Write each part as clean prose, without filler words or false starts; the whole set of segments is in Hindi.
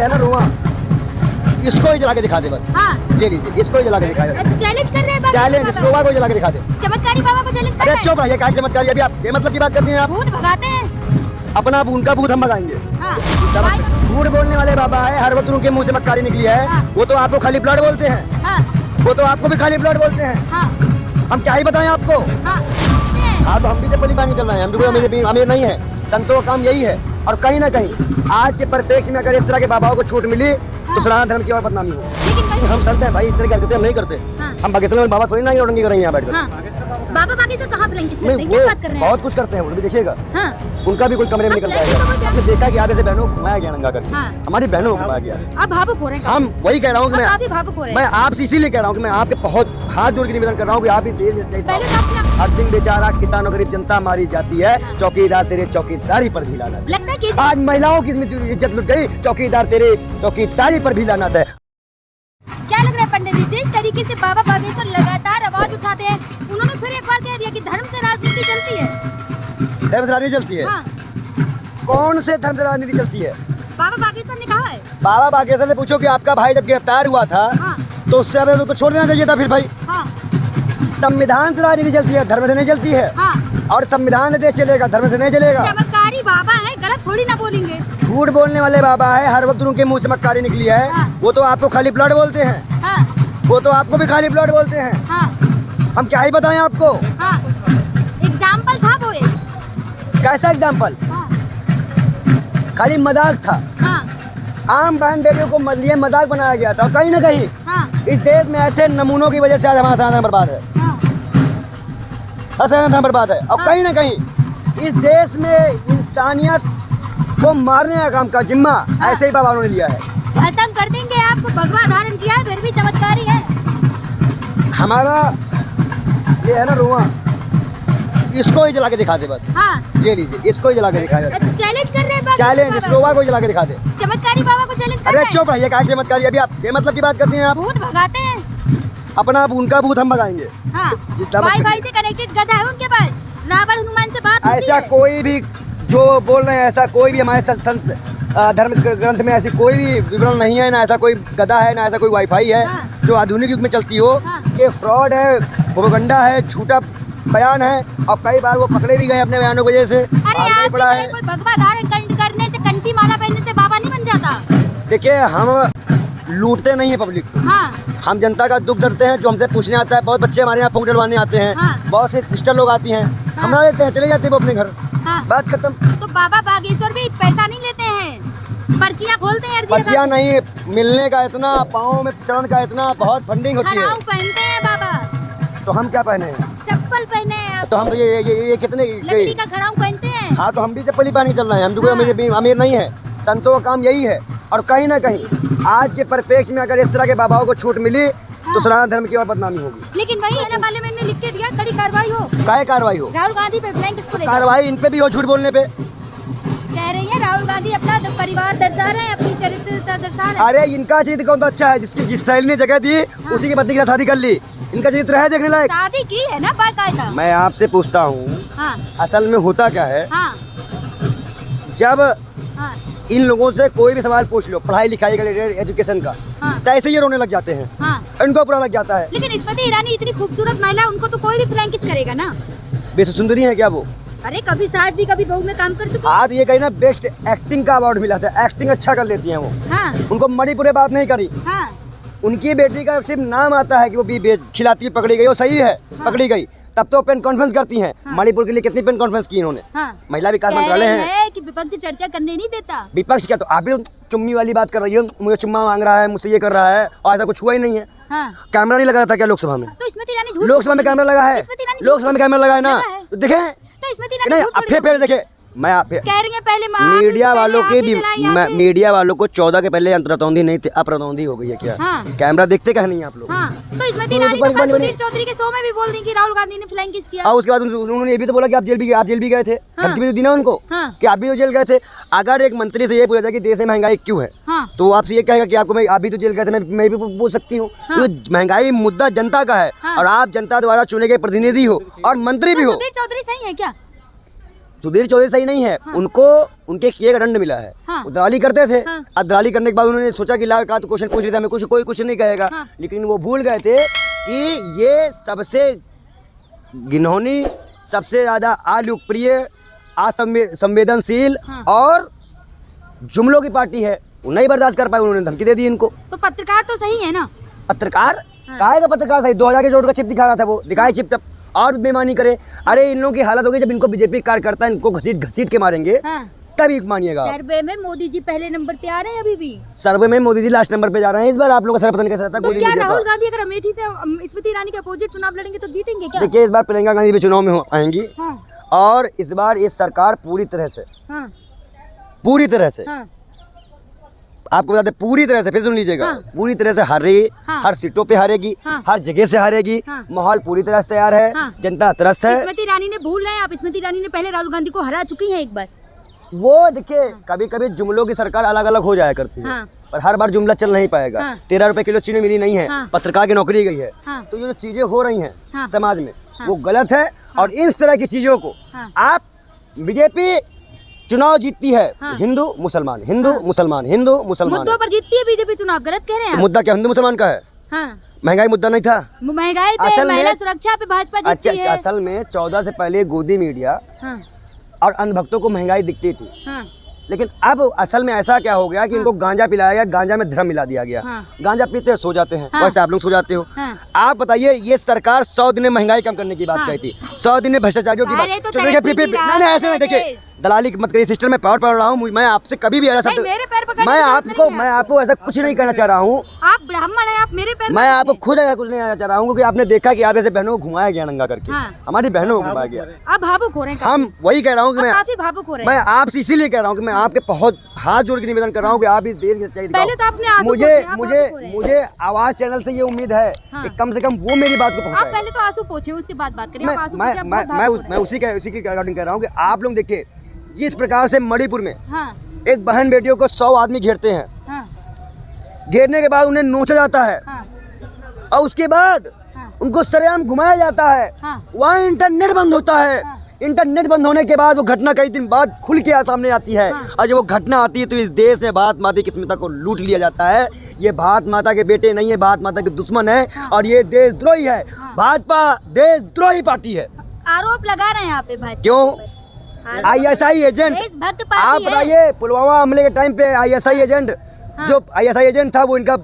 ये है ना रुआ, इसको ही जला के दिखा दे बस। हाँ। ले लीजिए, इसको ही जला के दिखा दे। चैलेंज कर रहे हैं बाबा? चैलेंज, इस रुआ को जला के दिखा दे। चमत्कारी बाबा को चैलेंज कर अरे रहे हैं? चुप रहिए, क्या चमत्कारी? अभी आप ये मतलब की बात करती हैं आप? भूत भगाते हैं। अपना उनका भूत हम भगाएंगे। हाँ। झूठ बोलने वाले बाबा है, हर वक्त उनके मुंह से मक्कारी निकली है। हाँ। वो तो आपको खाली ब्लड बोलते हैं। हाँ। वो तो आपको भी खाली ब्लड बोलते हैं। हाँ। हम क्या ही बताएं आपको? हाँ। हाँ, तो हम भी चप्पली पानी चल रहे हैं, हम भी कोई अमीर नहीं है। संतों का काम यही है। और कहीं ना कहीं आज के परिप्रेक्ष्य में अगर इस तरह के बाबाओं को छूट मिली तो सनातन धर्म की और बदनामी हो। लेकिन हम संत हैं भाई, इस तरह की हरकतें हम नहीं करते। हाँ। हम बागेश्वर में बाबा थोड़ी ना औरंगी करेंगे यहाँ बैठकर। हाँ। बाबा बागेश्वर कहाँ प्लैंकिस करते हैं? वो क्या बात कर रहे हैं? बहुत कुछ करते हैं, वो भी देखिएगा। हाँ। उनका भी कोई कमरे में निकल जाएगा। आपने देखा कि आप ऐसे बहनों को घुमाया गया नंगा करके। हाँ। हमारी बहनों को घुमाया गया। आप भावुक हो रहे हैं। हम वही कह रहा हूँ कि काफी भावुक हो रहे हैं। मैं आपसे इसीलिए कह रहा हूँ कि मैं आपके बहुत हाथ जोड़ के निवेदन कर रहा हूँ कि आप ही पहले तो आप हर दिन बेचारा किसान और गरीब जनता मारी जाती है। चौकीदार तेरे चौकीदारी पर भी लानत है। लगता है कि आज महिलाओं की इज्जत लुट गई, चौकीदार तेरे चौकीदारी पर भी लानत है। क्या लग रहा है पंडित जी, जिस तरीके से बाबा बागेश्वर लगातार आवाज उठाते हैं, उन्होंने फिर एक बार कह दिया कि धर्म से राजनीति चलती है। धर्म से राजनीति चलती है? हाँ। कौन से धर्म से राजनीति चलती है? बाबा बागेश्वर ने कहा है। बाबा बागेश्वर से पूछो कि आपका भाई जब गिरफ्तार हुआ था। हाँ। तो उससे हमें उसको छोड़ देना चाहिए था फिर भाई। हाँ। संविधान से राजनीति चलती है, धर्म से नहीं चलती है। हाँ। और संविधान से देश चलेगा, धर्म से नहीं चलेगा। चमत्कारी बाबा है, गलत थोड़ी ना बोलेंगे। झूठ बोलने वाले बाबा है, हर वक्त उनके मुंह से मक्कारी निकली है। हाँ। वो तो आपको खाली ब्लड बोलते हैं। हाँ। वो तो आपको भी खाली ब्लड बोलते हैं। हाँ। हम क्या ही बताएं आपको? हाँ। एग्जाम्पल था वो एक। कैसा एग्जाम्पल? हाँ। खाली मजाक था। हाँ। आम बहन बेटियों को लिए मजाक बनाया गया था। और कहीं ना कहीं हाँ। इस देश में ऐसे नमूनों की वजह से आज हमारा सनातन बर्बाद है। हाँ। सनातन धर्म बर्बाद है। और हाँ। कहीं ना कहीं इस देश में इंसानियत को मारने का काम का जिम्मा ऐसे ही बाबा ने लिया है। भस्म कर देंगे आपको, भगवा धारण किया है, फिर भी चमत्कारी है। हमारा ये है ना रुआ, इसको ही जला के दिखा दे बस। हाँ। ये लीजिए, इसको ही जला के दिखा दे। चैलेंज कर रहे हैं बाबा? चैलेंज, इस रुआ को जला के दिखा दे। चमत्कारी बाबा को चैलेंज कर अरे रहे हैं? चुप रहिए, क्या चमत्कारी? अभी आप ये मतलब की बात करती हैं आप? भूत भगाते हैं। अपना उनका भूत हम भगाएंगे। हाँ। जितना भाई भाई से कनेक्टेड गधा है उनके पास, रावण हनुमान से बात होती ऐसा है। कोई भी जो बोल रहे हैं, ऐसा कोई भी हमारे संत धर्म ग्रंथ में ऐसी कोई भी विवरण नहीं है। ना ऐसा कोई गधा है, ना ऐसा कोई वाईफाई है। हाँ। जो आधुनिक युग में चलती हो। हाँ। ये फ्रॉड है, प्रोपेगेंडा है, झूठा बयान है। और कई बार वो पकड़े भी गए अपने बयानों की वजह से। अरे आगे आप पड़ा है। कोई भगवा धारण करने से, कंठी माला पहनने से बाबा नहीं बन जाता। देखिए, हम लूटते नहीं है पब्लिक को। हाँ। हम जनता का दुख दर्दते हैं, जो हमसे पूछने आता है। बहुत बच्चे हमारे यहाँ फोक डलवाने आते हैं। हाँ। बहुत से सिस्टर लोग आती हैं। हाँ। हम ना देते हैं, चले जाते हैं वो अपने घर। हाँ। बात खत्म। तो बाबा बागेश्वर भी पैसा नहीं लेते हैं, पर्चियाँ खोलते हैं। पर्चियाँ नहीं, मिलने का इतना, पाँव में चढ़ने का इतना, बहुत फंडिंग होती है। खड़ाऊ पहनते हैं बाबा। तो हम क्या पहने हैं? चप्पल पहने हैं। तो हम तो ये कितने लकड़ी का खड़ाऊ पहनते हैं। हाँ, तो हम भी चप्पल ही पहन के चल रहे हैं। हम तो कोई अमीर नहीं है। संतों का काम यही है। और कहीं ना कहीं आज के परिप्रेक्ष्य में अगर इस तरह के बाबाओं को छूट मिली तो सनातन धर्म की और बदनामी होगी। लेकिन वही है ना, पार्लियामेंट ने लिख के दिया कड़ी कार्रवाई हो। क्या कार्रवाई हो? राहुल गांधी पे ब्लैंक किसको लेकर? कार्रवाई इन पे भी हो, झूठ बोलने पे। कह रही है राहुल गांधी अपना परिवार दर्शा रहे हैं, अपनी चरित्र दर्शा रहे हैं। अरे इनका चरित्र कौन सा अच्छा है? जिस सहेली ने जगह दी उसी की पत्नी के साथ शादी कर ली। इनका चरित्र है देखने लायक? शादी की है ना बाकायदा। मैं आपसे पूछता हूँ, हाँ। असल में होता क्या है? हाँ। जब हाँ। इन लोगों से कोई भी सवाल पूछ लो पढ़ाई लिखाई का, एजुकेशन का, हाँ। तो ऐसे ही रोने लग जाते हैं। हाँ। इनको बुरा लग जाता है। लेकिन स्मृति ईरानी इतनी खूबसूरत महिला, उनको तो कोई भी फ्लैंकिस करेगा ना। बेस्ट सुंदरी है क्या वो? अरे कभी सास भी कभी बहू में काम कर चुकी। आज ये कहीं ना बेस्ट एक्टिंग का अवार्ड मिला था। एक्टिंग अच्छा कर लेती हैं वो। हाँ। उनको मणिपुर बात नहीं करी। हाँ। उनकी बेटी का सिर्फ नाम आता है कि वो भी खिलाती हुई पकड़ी गई, वो सही है। हाँ। पकड़ी गई तब तो पेन कॉन्फ्रेंस करती हैं। हाँ। मणिपुर के लिए कितनी पेन कॉन्फ्रेंस की इन्होंने? हाँ। महिला विकास मंत्रालय है कि विपक्ष चर्चा करने नहीं देता। विपक्ष क्या? तो आप भी चुम्मी वाली बात कर रही हो, मुझे चुम्मा मांग रहा है, मुझसे ये कर रहा है, और ऐसा कुछ हुआ ही नहीं है। हाँ। कैमरा नहीं लगा था क्या लोकसभा में? तो स्मृति ईरानी झूठ। लोकसभा में कैमरा लगा है। लोकसभा में कैमरा लगा है ना, तो देखे तो स्मृति ईरानी नहीं? झूठ अब फिर देखे मैं कह रही है पहले मीडिया वालों के भी मीडिया वालों को 14 के पहले अंतरतौंधी नहीं थे, अपरतौंधी हो गई है क्या? हाँ। कैमरा देखते कहीं नहीं आप लोग? हाँ। तो स्मृति ईरानी तो सुधीर चौधरी के शो में भी बोल दी कि राहुल गांधी ने फ्लैंकिस किया। और उसके बाद उन्होंने ये भी तो बोला कि आप जेल भी गए थे। धमकी भी तो दी ना उनको। हाँ। कि आप भी तो जेल गए थे। अगर एक मंत्री से ये पूछा जाए कि देश में महंगाई क्यों है, हाँ। तो वो आपसे ये कहेगा कि आपको आप भी तो जेल गए थे। मैं भी पूछ सकती हूँ। हाँ। तो महंगाई मुद्दा जनता का है। हाँ। और आप जनता द्वारा चुने गए प्रतिनिधि हो और मंत्री भी हो। सुधीर चौधरी सही है क्या? सुधीर चौधरी सही नहीं है। हाँ। उनको उनके किए का दंड मिला है। हाँ। वो दलाली करते थे। हाँ। अब दलाली करने के बाद उन्होंने सोचा कि ला का तो क्वेश्चन पूछ रहे थे, हमें कोई कुछ नहीं कहेगा। हाँ। लेकिन वो भूल गए थे कि ये सबसे घिनौनी, सबसे ज़्यादा अलोकप्रिय, असंवेदनशील हाँ। और जुमलों की पार्टी है। वो नहीं बर्दाश्त कर पाए, उन्होंने धमकी दे दी इनको। तो पत्रकार तो सही है ना? पत्रकार हाँ। काहे का पत्रकार सही? 2000 के जोड़ का चिप दिखा रहा था, वो दिखाए चिप तब और बेईमानी करे। अरे इन लोगों की हालत होगी जब इनको बीजेपी कार्यकर्ता इनको घसीट के मारेंगे, हाँ। तभी मानिएगा। सर्वे में मोदी जी पहले नंबर पे आ रहे हैं अभी भी। सर्वे में मोदी जी लास्ट नंबर पे जा रहे हैं इस बार। आप लोगों का सर पता नहीं कैसा रहता है। तो गोली क्या मीडिया राहुल का। गांधी अगर अमेठी से स्मृति ईरानी के अपोजिट चुनाव लड़ेंगे तो जीतेंगे क्या? देखिए इस बार प्रियंका गांधी भी चुनाव में आएंगी। हाँ। और इस बार ये सरकार पूरी तरह से हाँ। हाँ। आपको बता दें, पूरी तरह से, फिर सुन लीजिएगा। हाँ। पूरी तरह से हारेगी। हाँ। हर सीटों पे हारेगी। हाँ। हर जगह से हारेगी। हाँ। माहौल पूरी तरह से तैयार है। हाँ। जनता त्रस्त है। स्मृति ईरानी ने भूल रहे हैं आप, स्मृति ईरानी ने पहले राहुल गांधी को हरा चुकी हैं एक बार। वो देखिए कभी कभी जुमलों की सरकार अलग अलग हो जाया करती है। हाँ। पर हर बार जुमला चल नहीं पाएगा। हाँ। 13 रुपए किलो चीनी मिली नहीं है। हाँ। पत्रकार की नौकरी गई है। हाँ। तो ये जो चीजें हो रही हैं हाँ। समाज में, हाँ। वो गलत है। और इस तरह की चीजों को हाँ। आप, बीजेपी चुनाव जीतती है हाँ। हिंदू मुसलमान, हिंदू हाँ। मुसलमान, हिंदू मुसलमान। मुद्दों पर जीतती है बीजेपी चुनाव, गलत कह रहे हैं तो आप। मुद्दा क्या हिंदू मुसलमान का है? हाँ। महंगाई मुद्दा नहीं था? महंगाई पे, असल में- महिला सुरक्षा पे भाजपा जीतती है। असल में 14 से पहले गोदी मीडिया हाँ। और अंधभक्तों को महंगाई दिखती थी। हाँ। लेकिन अब असल में ऐसा क्या हो गया कि इनको गांजा पिलाया गया, गांजा में धर्म मिला दिया गया। हाँ। गांजा पीते हैं, सो जाते हैं। हाँ। वैसे आप लोग सो जाते हो। हाँ। आप बताइए, ये सरकार 100 दिन में महंगाई कम करने की बात हाँ। कही थी, 100 दिन में भ्रष्टाचारियों की बात। अरे तो देखिए, नहीं ऐसे में देखिए, दलाली मत करिए सिस्टर, मैं पावर पढ़ रहा हूँ। मैं आपसे कभी भी ऐसा नहीं, मेरे पैर पकड़ने मैं की जरूरत आपको नहीं है मैं आपको ऐसा कुछ नहीं कहना चाह रहा हूँ। आप ब्राह्मण हैं, आप मेरे पैर मैं पकड़ आपको रहे खुद ऐसा कुछ नहीं कहना चाह रहा हूँ, क्योंकि आपने देखा कि आप ऐसे बहनों को घुमाया गया नंगा करके। हाँ। हमारी बहनों को घुमाया गया। हैं। आप भावुक हो रहे हैं हम वही कह रहा हूँ कि मैं काफी भावुक हो रहे मैं हैं। आपसे इसीलिए कह रहा हूँ कि मैं आपके बहुत हाथ जोड़ के निवेदन कर रहा हूँ कि आप इस देश की सच्चाई दिखाओ। पहले तो आपने आंसू मुझे पोंछे, आप मुझे भावुक हो रहे हैं। मुझे आवाज चैनल से ये उम्मीद है हाँ। कि कम से कम वो मेरी बात को आप पहुंचाए। पहले तो आंसू पोंछे, उसके बाद बात करिए। मैं आप आंसू मैं पोंछे, आप मैं बहुत मैं भावुक उस हो मैं रहे उसी के अकॉर्डिंग कह रहा हूँ कि आप लोग देखिए, जिस प्रकार से मणिपुर में हैं। हाँ। एक बहन बेटियों को 100 आदमी घेरते हैं, हाँ। घेरने के बाद उन्हें नोचा जाता है हाँ। और उसके बाद हाँ। उनको सरेआम घुमाया जाता है। हाँ। वहाँ इंटरनेट बंद होता है। हाँ। इंटरनेट बंद होने के बाद वो घटना कई दिन बाद खुल के सामने आती है। हाँ। और जब वो घटना आती है तो इस देश में भारत माता की अस्मिता को लूट लिया जाता है। ये भारत माता के बेटे नहीं है, भारत माता के दुश्मन है। हाँ। और ये देशद्रोही है। हाँ। भाजपा देशद्रोही पार्टी है। आरोप लगा रहे हैं आप पे भाजपा क्यों? आरोप- ISI एजेंट, देशभक्त आप पार्टी है। बताइए, पुलवामा हमले के टाइम पे ISI एजेंट, हाँ। जो ISI एजेंट था वो इनका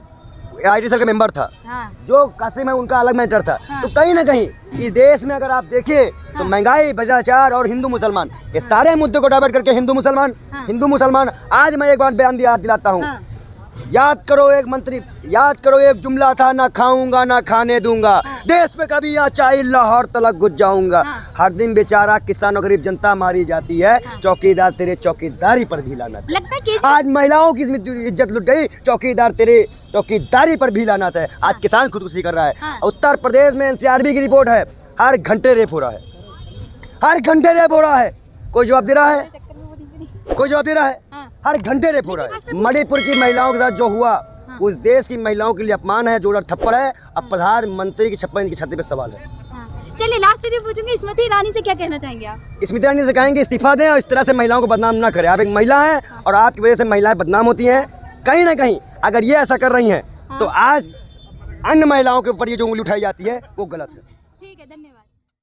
IT सेल का मेंबर था। हाँ। जो कासिम है उनका अलग मैटर था। हाँ। तो कहीं ना कहीं इस देश में अगर आप देखिए तो हाँ। महंगाई, भ्रष्टाचार और हिंदू मुसलमान, ये सारे मुद्दों को डाइवर्ट करके हिंदू मुसलमान, हाँ। हिंदू मुसलमान। आज मैं एक बार बयान दिलाता हूँ। हाँ। याद करो एक मंत्री, याद करो एक जुमला था, ना खाऊंगा ना खाने दूंगा। हाँ। देश पे कभी यहाँ चाहे लाहौर तलक घुस जाऊंगा। हाँ। हर दिन बेचारा किसान और गरीब जनता मारी जाती है। हाँ। चौकीदार तेरे चौकीदारी पर भी लानत है। लगता है कि आज महिलाओं की इज्जत लुट गई, चौकीदार तेरे चौकीदारी पर भी लानत है। आज किसान खुदकुशी कर रहा है। हाँ। उत्तर प्रदेश में NCRB की रिपोर्ट है, हर घंटे रेप हो रहा है, हर घंटे रेप हो रहा है। कोई जवाब दे रहा है? कोई जवाब दे रहा है? हाँ। हर घंटे रेप हो रहा है। मणिपुर की महिलाओं के साथ जो हुआ, हाँ। उस देश की महिलाओं के लिए अपमान है, जोरदार थप्पड़ है। अब प्रधानमंत्री की छप्पन की छाती पे सवाल है। हाँ। चलिए लास्ट वीडियो पूछूंगी, स्मृति ईरानी से क्या कहना चाहेंगे आप? स्मृति ईरानी से कहेंगे इस्तीफा दें और इस तरह से महिलाओं को बदनाम ना करें। आप एक महिला हैं और आपकी वजह से महिलाएं बदनाम होती हैं। कहीं ना कहीं अगर ये ऐसा कर रही हैं तो आज अन्य महिलाओं के ऊपर ये जो उंगली उठाई जाती है वो गलत है। ठीक है, धन्यवाद।